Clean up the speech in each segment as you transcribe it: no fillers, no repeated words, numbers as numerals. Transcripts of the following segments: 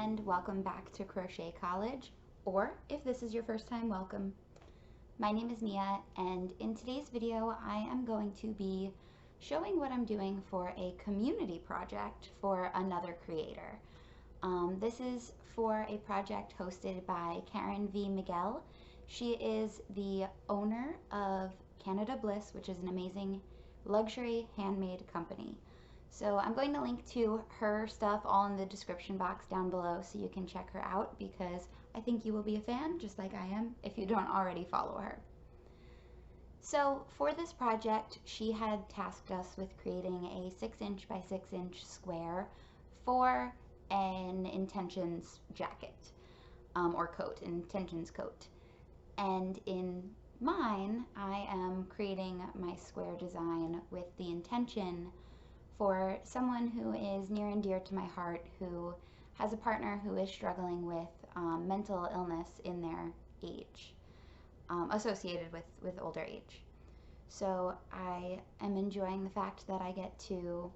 and welcome back to Crochet College, or if this is your first time, welcome. My name is Mia, and in today's video I am going to be showing what I'm doing for a community project for another creator. This is for a project hosted by Karen V Miguel. She is the owner of Canada Bliss, which is an amazing luxury handmade company. So I'm going to link to her stuff all in the description box down below so you can check her out, because I think you will be a fan just like I am if you don't already follow her. So for this project, she had tasked us with creating a 6" by 6" square for an intentions jacket or coat, an intentions coat. And in mine, I am creating my square design with the intention for someone who is near and dear to my heart, who has a partner who is struggling with mental illness in their age, associated with older age. So I am enjoying the fact that I get to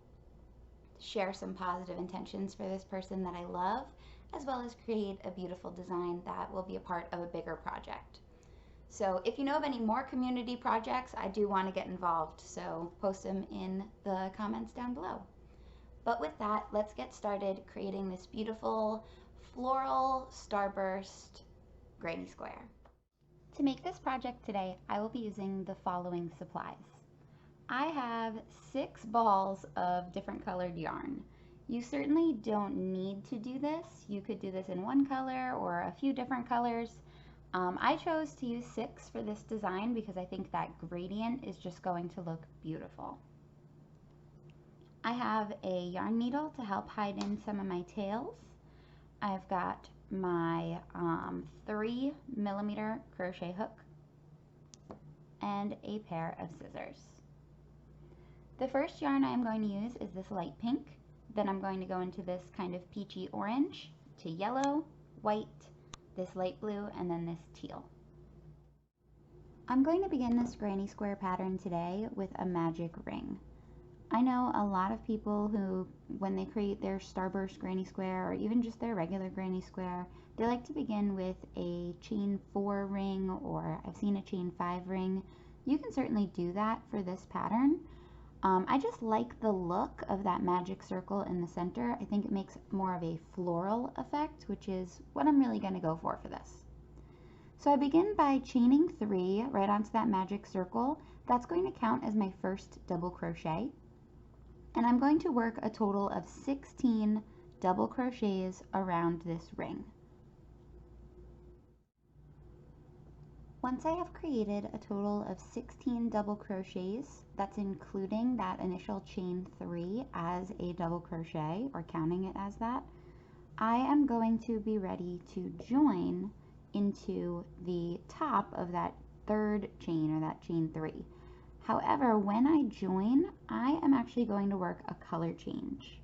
share some positive intentions for this person that I love, as well as create a beautiful design that will be a part of a bigger project. So if you know of any more community projects, I do want to get involved, so post them in the comments down below. But with that, let's get started creating this beautiful floral starburst granny square. To make this project today, I will be using the following supplies. I have 6 balls of different colored yarn. You certainly don't need to do this. You could do this in one color or a few different colors. I chose to use 6 for this design because I think that gradient is just going to look beautiful. I have a yarn needle to help hide in some of my tails. I've got my 3mm crochet hook and a pair of scissors. The first yarn I'm going to use is this light pink. Then I'm going to go into this kind of peachy orange to yellow, white, this light blue, and then this teal. I'm going to begin this granny square pattern today with a magic ring. I know a lot of people who, when they create their starburst granny square or even just their regular granny square, they like to begin with a chain 4 ring, or I've seen a chain 5 ring. You can certainly do that for this pattern. I just like the look of that magic circle in the center. I think it makes more of a floral effect, which is what I'm really going to go for this. So I begin by chaining 3 right onto that magic circle. That's going to count as my first double crochet. And I'm going to work a total of 16 double crochets around this ring. Once I have created a total of 16 double crochets, that's including that initial chain 3 as a double crochet, or counting it as that, I am going to be ready to join into the top of that 3rd chain, or that chain 3. However, when I join, I am actually going to work a color change.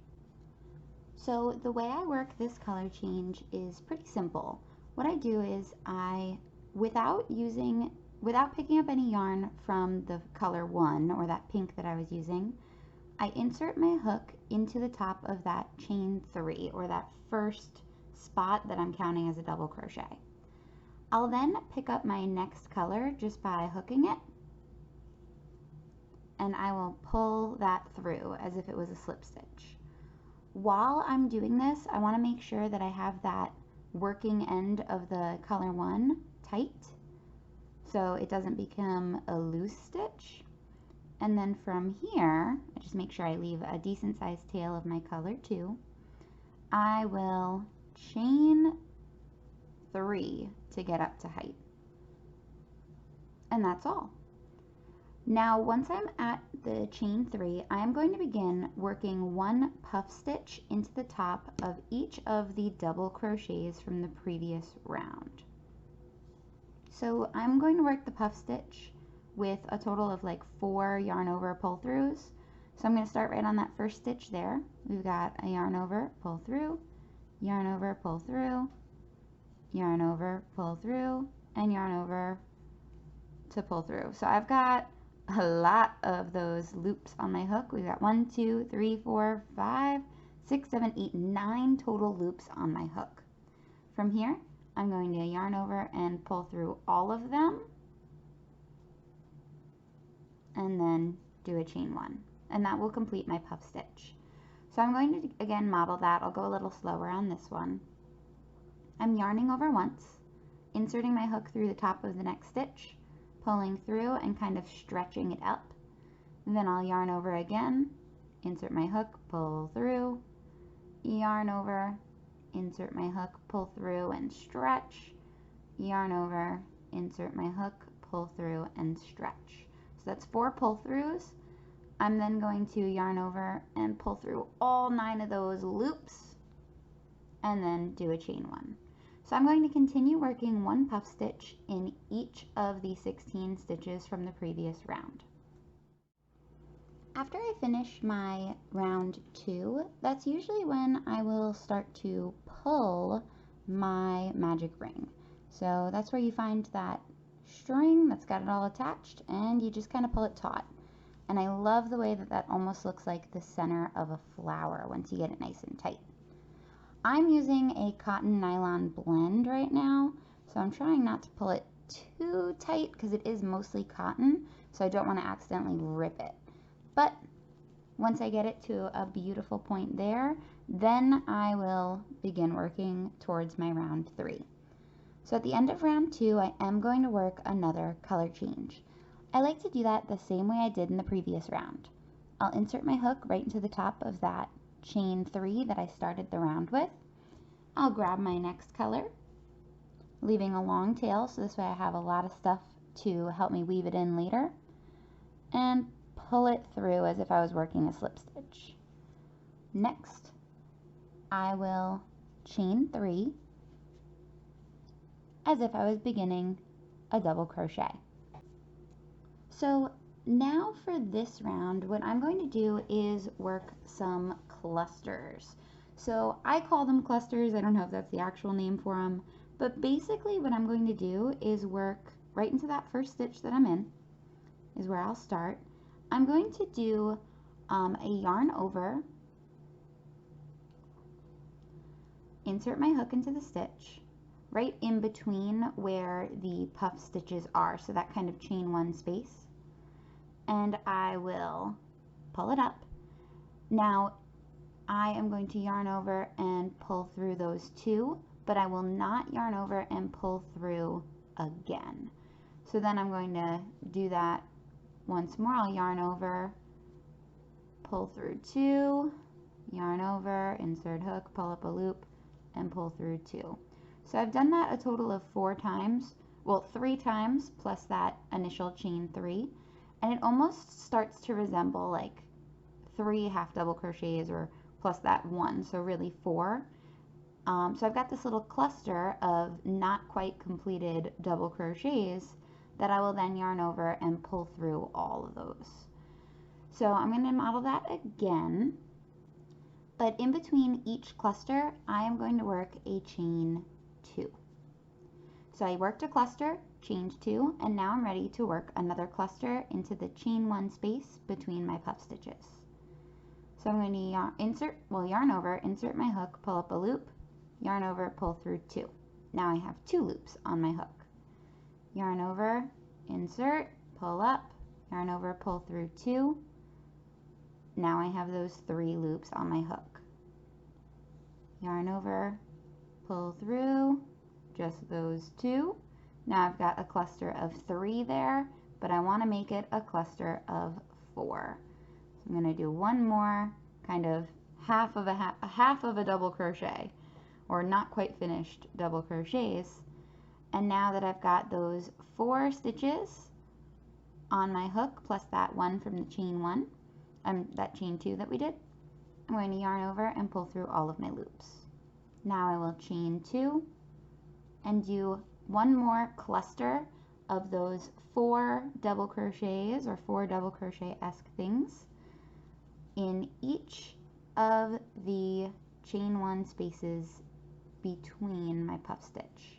So the way I work this color change is pretty simple. What I do is without picking up any yarn from the color 1, or that pink that I was using, I insert my hook into the top of that chain 3, or that first spot that I'm counting as a double crochet. I'll then pick up my next color just by hooking it, and I will pull that through as if it was a slip stitch. While I'm doing this, I want to make sure that I have that working end of the color 1 tight, so it doesn't become a loose stitch. And then from here, I just make sure I leave a decent sized tail of my color 2. I will chain 3 to get up to height. And that's all. Now, once I'm at the chain 3, I'm going to begin working 1 puff stitch into the top of each of the double crochets from the previous round. So I'm going to work the puff stitch with a total of like 4 yarn over pull throughs. So I'm going to start right on that first stitch there. We've got a yarn over, pull through, yarn over, pull through, yarn over, pull through, and yarn over to pull through. So I've got a lot of those loops on my hook. We've got 1, 2, 3, 4, 5, 6, 7, 8, 9 total loops on my hook. From here, I'm going to yarn over and pull through all of them, and then do a chain 1, and that will complete my puff stitch. So I'm going to again model that. I'll go a little slower on this one. I'm yarning over once, inserting my hook through the top of the next stitch, pulling through and kind of stretching it up. And then I'll yarn over again, insert my hook, pull through, yarn over, insert my hook, pull through and stretch, yarn over, insert my hook, pull through and stretch. So that's 4 pull throughs. I'm then going to yarn over and pull through all 9 of those loops and then do a chain 1. So I'm going to continue working 1 puff stitch in each of the 16 stitches from the previous round. After I finish my round 2, that's usually when I will start to pull my magic ring. So that's where you find that string that's got it all attached, and you just kind of pull it taut. And I love the way that that almost looks like the center of a flower once you get it nice and tight. I'm using a cotton nylon blend right now, so I'm trying not to pull it too tight because it is mostly cotton, so I don't want to accidentally rip it. But once I get it to a beautiful point there, then I will begin working towards my round 3. So at the end of round 2, I am going to work another color change. I like to do that the same way I did in the previous round. I'll insert my hook right into the top of that chain 3 that I started the round with. I'll grab my next color, leaving a long tail, so this way I have a lot of stuff to help me weave it in later, and pull it through as if I was working a slip stitch. Next, I will chain 3 as if I was beginning a double crochet. So now for this round, what I'm going to do is work some clusters. So I call them clusters. I don't know if that's the actual name for them, but basically what I'm going to do is work right into that first stitch that I'm in, is where I'll start. I'm going to do a yarn over, insert my hook into the stitch, right in between where the puff stitches are, so that kind of chain 1 space. And I will pull it up. Now I am going to yarn over and pull through those 2, but I will not yarn over and pull through again. So then I'm going to do that once more. I'll yarn over, pull through 2, yarn over, insert hook, pull up a loop, and pull through 2. So I've done that a total of 4 times, well 3 times plus that initial chain 3. And it almost starts to resemble like 3 half double crochets or plus that 1, so really 4. So I've got this little cluster of not quite completed double crochets that I will then yarn over and pull through all of those. So I'm going to model that again, but in between each cluster I am going to work a chain 2. So I worked a cluster, chained 2, and now I'm ready to work another cluster into the chain 1 space between my puff stitches. So I'm going to yarn over, insert my hook, pull up a loop, yarn over, pull through 2. Now I have 2 loops on my hook. Yarn over, insert, pull up, yarn over, pull through 2. Now I have those 3 loops on my hook. Yarn over, pull through, just those 2. Now I've got a cluster of 3 there, but I want to make it a cluster of 4. So I'm going to do one more kind of half of a double crochet, or not quite finished double crochets. And now that I've got those 4 stitches on my hook plus that one from the chain 1, that chain 2 that we did, I'm going to yarn over and pull through all of my loops. Now I will chain 2 and do one more cluster of those 4 double crochets or 4 double crochet-esque things in each of the chain 1 spaces between my puff stitch.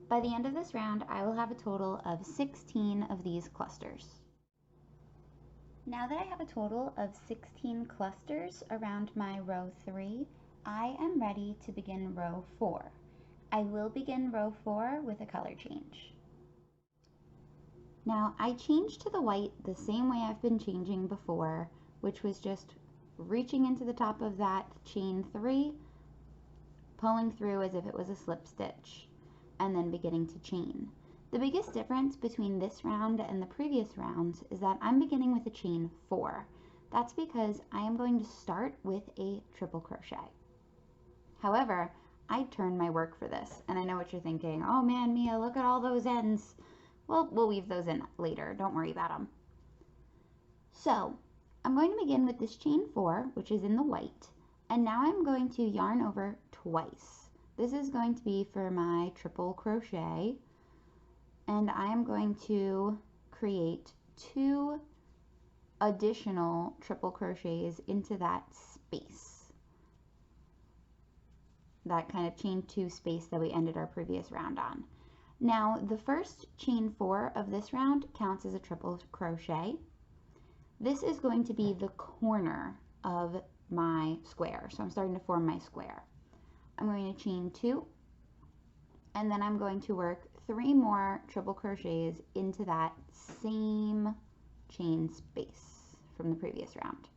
By the end of this round, I will have a total of 16 of these clusters. Now that I have a total of 16 clusters around my row 3, I am ready to begin row 4. I will begin row 4 with a color change. Now I changed to the white the same way I've been changing before, which was just reaching into the top of that chain 3, pulling through as if it was a slip stitch, and then beginning to chain. The biggest difference between this round and the previous rounds is that I'm beginning with a chain 4. That's because I am going to start with a triple crochet. However, I turned my work for this, and I know what you're thinking. Oh man, Mia, look at all those ends. Well, we'll weave those in later. Don't worry about them. So, I'm going to begin with this chain 4, which is in the white, and now I'm going to yarn over twice. This is going to be for my triple crochet, and I am going to create 2 additional triple crochets into that space. That kind of chain 2 space that we ended our previous round on. Now, the first chain 4 of this round counts as a triple crochet. This is going to be the corner of my square. So I'm starting to form my square. I'm going to chain 2, and then I'm going to work 3 more triple crochets into that same chain space from the previous round.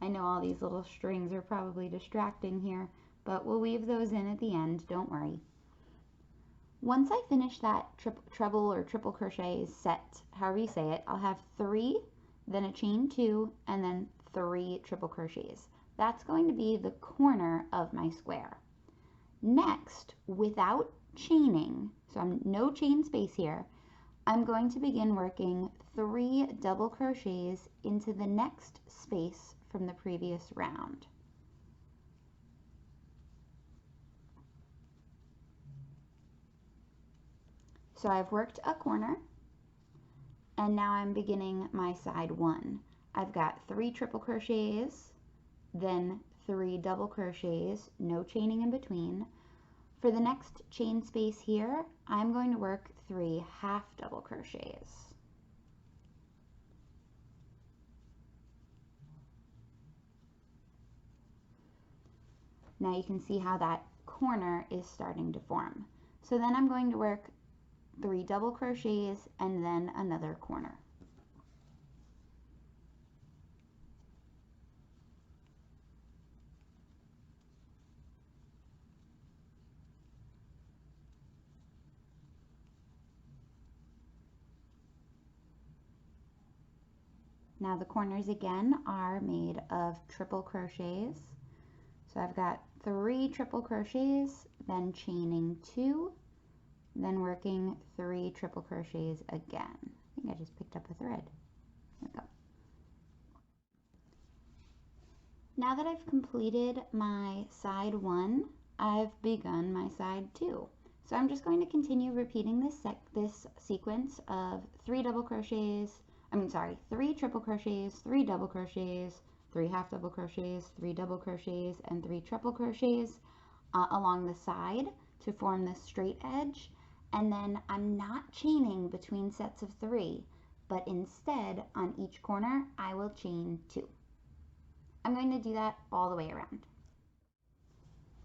I know all these little strings are probably distracting here, but we'll weave those in at the end, don't worry. Once I finish that treble or triple crochet set, however you say it, I'll have 3, then a chain 2, and then 3 triple crochets. That's going to be the corner of my square. Next, without chaining, so I'm no chain space here, I'm going to begin working 3 double crochets into the next space from the previous round. So I've worked a corner, and now I'm beginning my side 1. I've got 3 triple crochets, then 3 double crochets, no chaining in between. For the next chain space here, I'm going to work 3 half double crochets. Now you can see how that corner is starting to form. So then I'm going to work 3 double crochets and then another corner. Now the corners again are made of triple crochets. So I've got 3 triple crochets, then chaining 2, then working 3 triple crochets again. I think I just picked up a thread. There we go. Now that I've completed my side 1, I've begun my side 2. So I'm just going to continue repeating this sequence of 3 triple crochets, 3 double crochets, 3 half double crochets, 3 double crochets, and 3 triple crochets along the side to form this straight edge. And then I'm not chaining between sets of 3, but instead on each corner I will chain 2. I'm going to do that all the way around.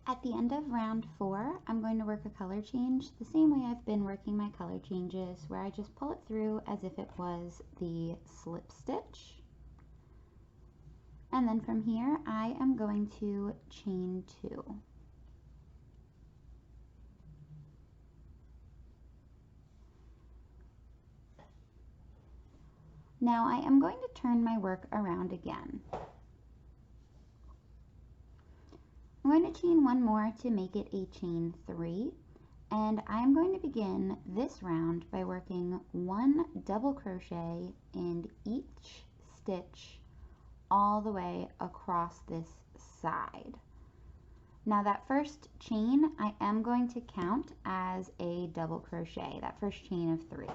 At the end of round 4, I'm going to work a color change the same way I've been working my color changes, where I just pull it through as if it was the slip stitch. And then from here, I am going to chain 2. Now I am going to turn my work around again. I'm going to chain 1 more to make it a chain 3, and I'm going to begin this round by working 1 double crochet in each stitch all the way across this side. Now that first chain I am going to count as a double crochet, that first chain of 3.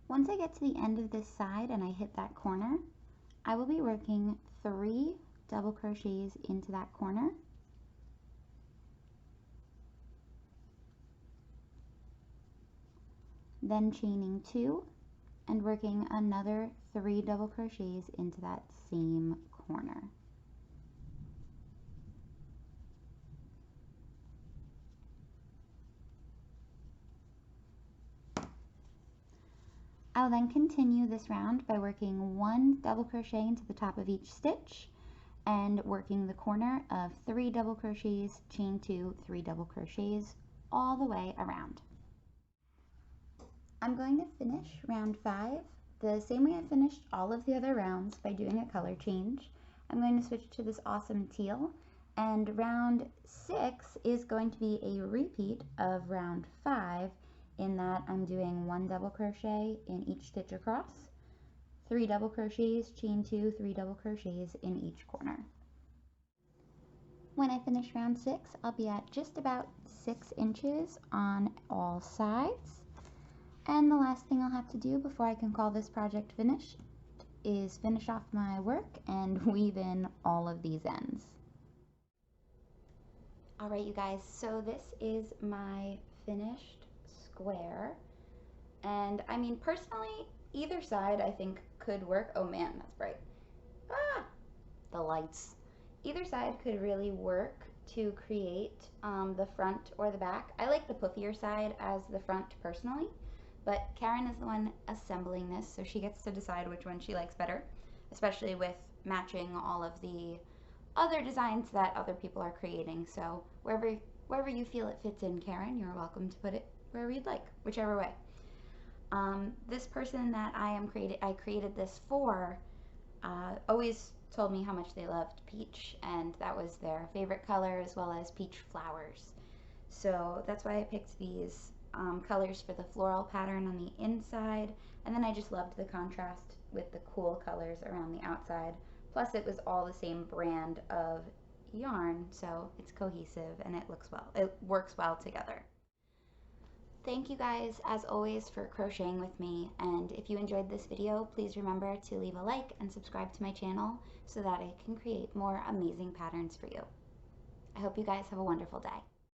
Once I get to the end of this side and I hit that corner, I will be working 3 double crochets into that corner, then chaining 2 and working another 3 double crochets into that same corner. I'll then continue this round by working 1 double crochet into the top of each stitch and working the corner of 3 double crochets, chain 2, 3 double crochets all the way around. I'm going to finish round 5 the same way I finished all of the other rounds, by doing a color change. I'm going to switch to this awesome teal, and round 6 is going to be a repeat of round 5 in that I'm doing 1 double crochet in each stitch across, 3 double crochets, chain 2, 3 double crochets in each corner. When I finish round 6, I'll be at just about 6 inches on all sides. And the last thing I'll have to do before I can call this project finished is finish off my work and weave in all of these ends. Alright you guys, so this is my finished square, and I mean personally either side I think could work. Oh man, that's bright. Ah! The lights. Either side could really work to create the front or the back. I like the puffier side as the front personally, but Karen is the one assembling this, so she gets to decide which one she likes better, especially with matching all of the other designs that other people are creating. So wherever you feel it fits in, Karen, you're welcome to put it wherever you'd like, whichever way. This person that I created this for always told me how much they loved peach, and that was their favorite color, as well as peach flowers. So that's why I picked these colors for the floral pattern on the inside, and then I just loved the contrast with the cool colors around the outside. Plus it was all the same brand of yarn, so it's cohesive and it works well together. Thank you guys as always for crocheting with me, and if you enjoyed this video, please remember to leave a like and subscribe to my channel so that I can create more amazing patterns for you. I hope you guys have a wonderful day.